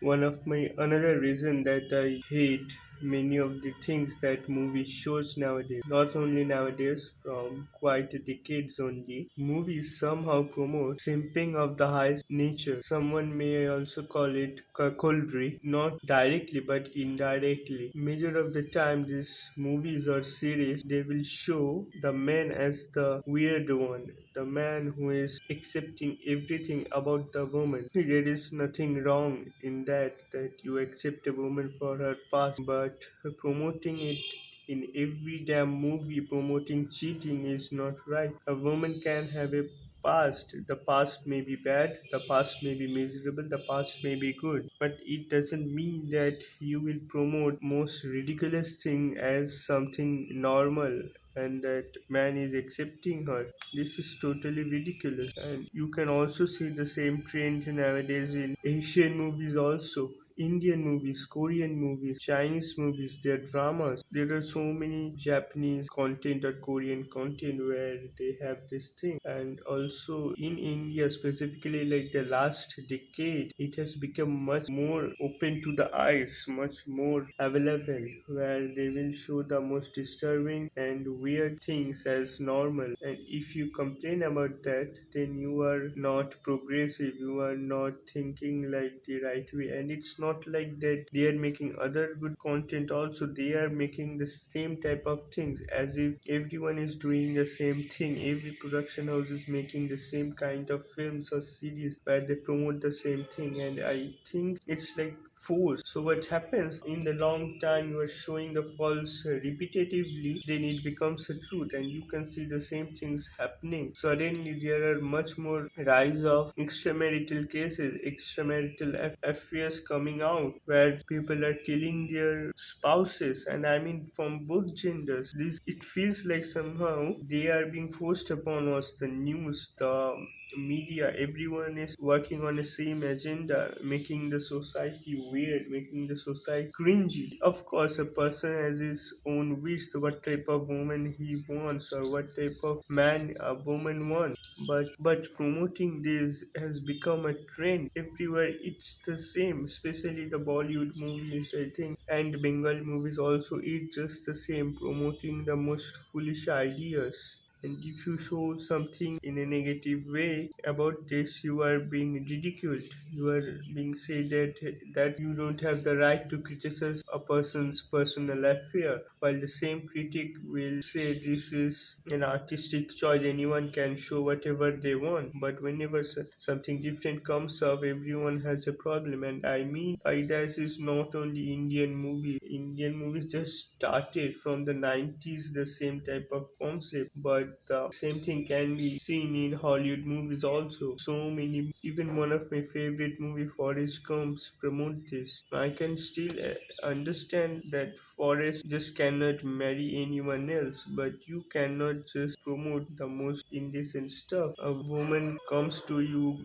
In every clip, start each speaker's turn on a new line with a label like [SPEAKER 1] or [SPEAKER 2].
[SPEAKER 1] one of my another reason that I hate many of the things that movie shows nowadays. Not only nowadays, from quite decades only, movies somehow promote simping of the highest nature. Someone may also call it cuckoldry, not directly but indirectly. Major of the time, these movies or series they will show the man as the weird one, the man who is accepting everything about the woman. See, there is nothing wrong in that you accept a woman for her past, but promoting it in every damn movie promoting cheating is not right. A woman can have a past. The past may be bad, the past may be miserable, the past may be good, but it doesn't mean that you will promote most ridiculous thing as something normal and that man is accepting her. This is totally ridiculous. And you can also see the same trend nowadays in Asian movies also. Indian movies, Korean movies, Chinese movies, their dramas. There are so many Japanese content or Korean content where they have this thing. And also in India, specifically like the last decade, it has become much more open to the eyes, much more available, where they will show the most disturbing and weird things as normal. And if you complain about that, then you are not progressive, you are not thinking like the right way. And it's not like that they are making other good content also, they are making the same type of things as if everyone is doing the same thing. Every production house is making the same kind of films or series where they promote the same thing, and I think it's like force. So what happens in the long time, you are showing the false repetitively, then it becomes a truth, and you can see the same things happening. Suddenly there are much more rise of extramarital cases, extramarital affairs coming out, where people are killing their spouses, and I mean from both genders. This, it feels like somehow they are being forced upon us. The news, the media, everyone is working on the same agenda, making the society weird, making the society cringy. Of course, a person has his own wish, what type of woman he wants or what type of man a woman wants. But promoting this has become a trend everywhere. It's the same, especially the Bollywood movies, I think, and Bengal movies also. It's just the same, promoting the most foolish ideas. And if you show something in a negative way about this, you are being ridiculed. You are being said that you don't have the right to criticize a person's personal affair, while the same critic will say this is an artistic choice. Anyone can show whatever they want. But whenever something different comes up, everyone has a problem. And I mean by that is not only Indian movies. Indian movies just started from the 90s, the same type of concept, but the same thing can be seen in Hollywood movies also. So many, even one of my favorite movie, Forrest Gumps, promote this. I can still understand that Forrest just cannot marry anyone else, but you cannot just promote the most indecent stuff. A woman comes to you,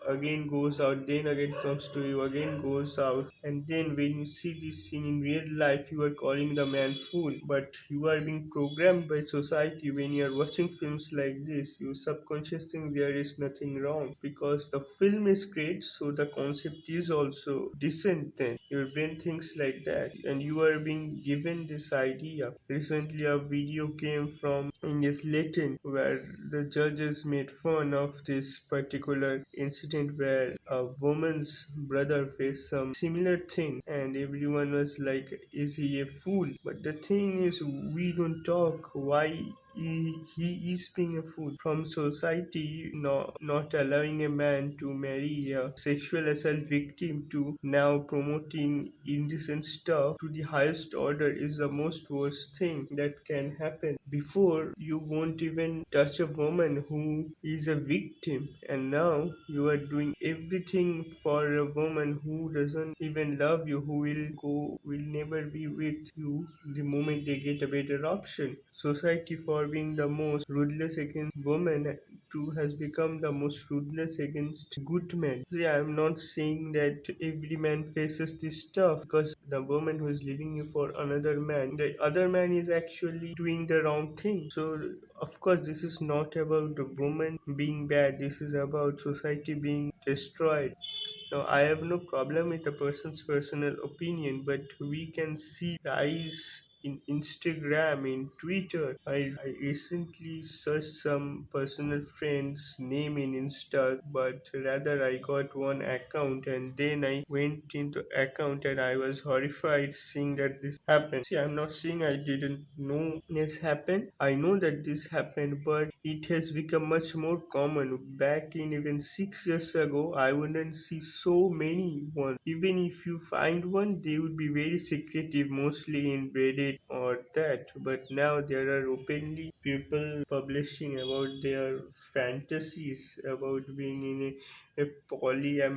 [SPEAKER 1] again goes out, then again comes to you, again goes out, and then when you see this scene in real life, you are calling the man fool. But you are being programmed by society. When you are watching films like this, you subconscious think there is nothing wrong because the film is great, so the concept is also decent. Then your brain thinks like that, and you are being given this idea. Recently a video came from India's Latin where the judges made fun of this particular incident where a woman's brother faced some similar thing, and everyone was like, is he a fool? But the thing is, we don't talk why he is being a fool from society, not allowing a man to marry a sexual assault victim, to now promoting indecent stuff to the highest order, is the most worst thing that can happen. Before, you won't even touch a woman who is a victim, and now you are doing everything for a woman who doesn't even love you, who will never be with you the moment they get a better option. Society, for being the most ruthless against women, too has become the most ruthless against good men. See, I'm not saying that every man faces this stuff, because the woman who is leaving you for another man, the other man is actually doing the wrong thing. So of course this is not about the woman being bad, this is about society being destroyed. Now, I have no problem with a person's personal opinion, but we can see rise in Instagram, in Twitter. I recently searched some personal friend's name in Insta, but rather I got one account and then I went into account and I was horrified seeing that this happened. See, I'm not saying I didn't know this happened. I know that this happened, but it has become much more common. Back in even 6 years ago, I wouldn't see so many ones. Even if you find one, they would be very secretive, mostly in Reddit or that. But now there are openly people publishing about their fantasies about being in a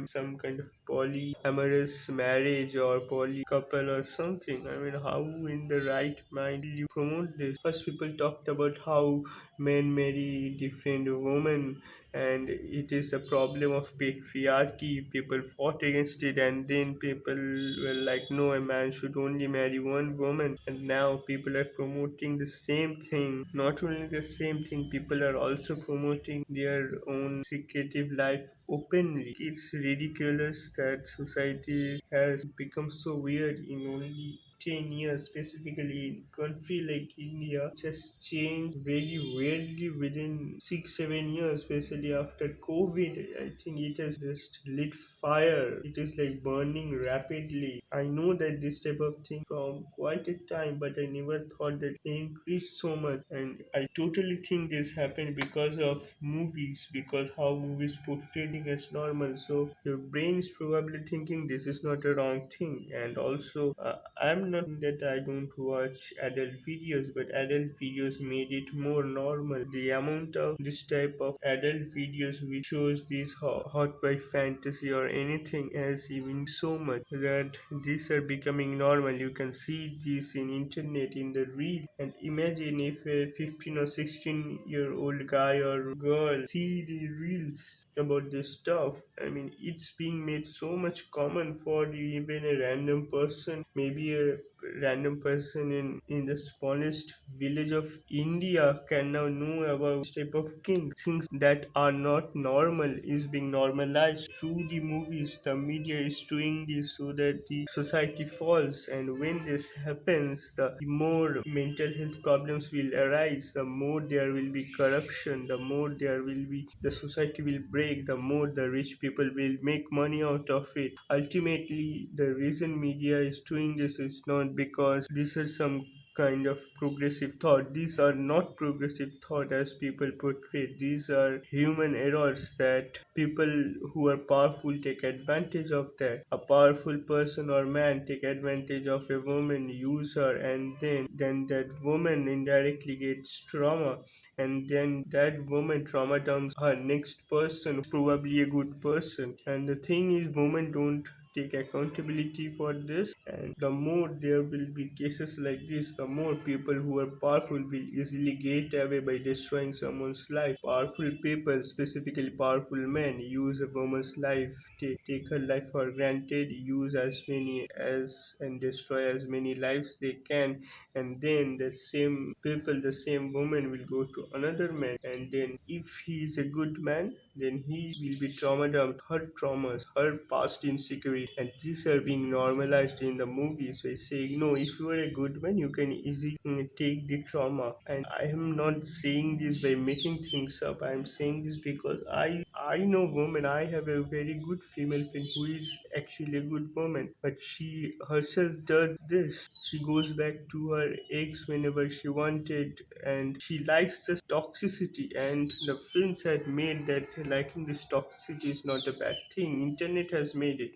[SPEAKER 1] some kind of polyamorous marriage or poly couple or something. I mean, how in the right mind will you promote this? First, people talked about how men marry different women and it is a problem of patriarchy. People fought against it, and then people were like, no, a man should only marry one woman. And now people are promoting the same thing. Not only the same thing, people are also promoting their own secretive life openly. It's ridiculous that society has become so weird in only 10 years, specifically in country like India, just changed very weirdly within 6 7 years, especially after COVID. I think it has just lit fire. It is like burning rapidly. I know that this type of thing from quite a time, but I never thought that it increased so much. And I totally think this happened because of movies, because how movies portrayed it as normal. So your brain is probably thinking this is not a wrong thing. And also, I'm not that I don't watch adult videos, but adult videos made it more normal. The amount of this type of adult videos which shows this hot wife fantasy or anything has even so much that these are becoming normal. You can see this in internet in the reel, and imagine if a 15 or 16-year-old guy or girl see the reels about this stuff. I mean, it's being made so much common for even a random person, maybe a random person in the smallest village of India can now know about this type of things that are not normal is being normalized through the movies. The media is doing this so that the society falls, and when this happens, the more mental health problems will arise, the more there will be corruption, the more there will be the society will break, the more the rich people will make money out of it. Ultimately, the reason media is doing this is not because this is some kind of progressive thought. These are not progressive thought as people portray. These are human errors that people who are powerful take advantage of. That a powerful person or man take advantage of a woman, use her, and then that woman indirectly gets trauma, and then that woman trauma dumps her next person, probably a good person. And the thing is, women don't take accountability for this, and the more there will be cases like this, the more people who are powerful will easily get away by destroying someone's life. Powerful people, specifically powerful men, use a woman's life, take her life for granted, use as many as and destroy as many lives they can, and then the same people, the same woman will go to another man, and then if he is a good man, then he will be traumatized, her traumas, her past insecurity, and these are being normalized in the movies by saying, no, if you are a good man, you can easily take the trauma. And I am not saying this by making things up. I am saying this because I know women. I have a very good female friend who is actually a good woman, but she herself does this. She goes back to her ex whenever she wanted, and she likes this toxicity. And the films had made that liking this toxicity is not a bad thing. Internet has made it.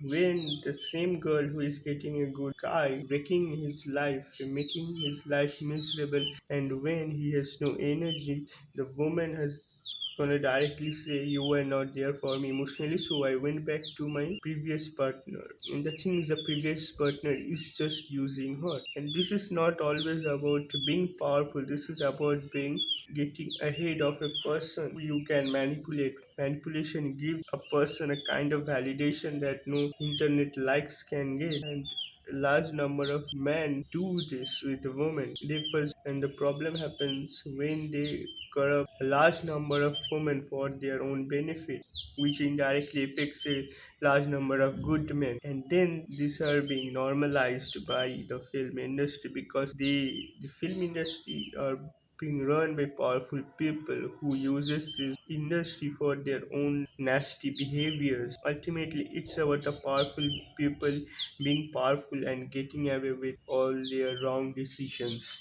[SPEAKER 1] When the same girl who is getting a good guy, breaking his life, making his life miserable, and when he has no energy, the woman has gonna directly say, you were not there for me emotionally, so I went back to my previous partner. And the thing is, the previous partner is just using her. And this is not always about being powerful, this is about being getting ahead of a person who you can manipulate. Manipulation gives a person a kind of validation that no internet likes can get. And a large number of men do this with the women. They first, and the problem happens when they corrupt a large number of women for their own benefit, which indirectly affects a large number of good men. And then these are being normalized by the film industry because the film industry are being run by powerful people who uses this industry for their own nasty behaviors. Ultimately, it's about the powerful people being powerful and getting away with all their wrong decisions.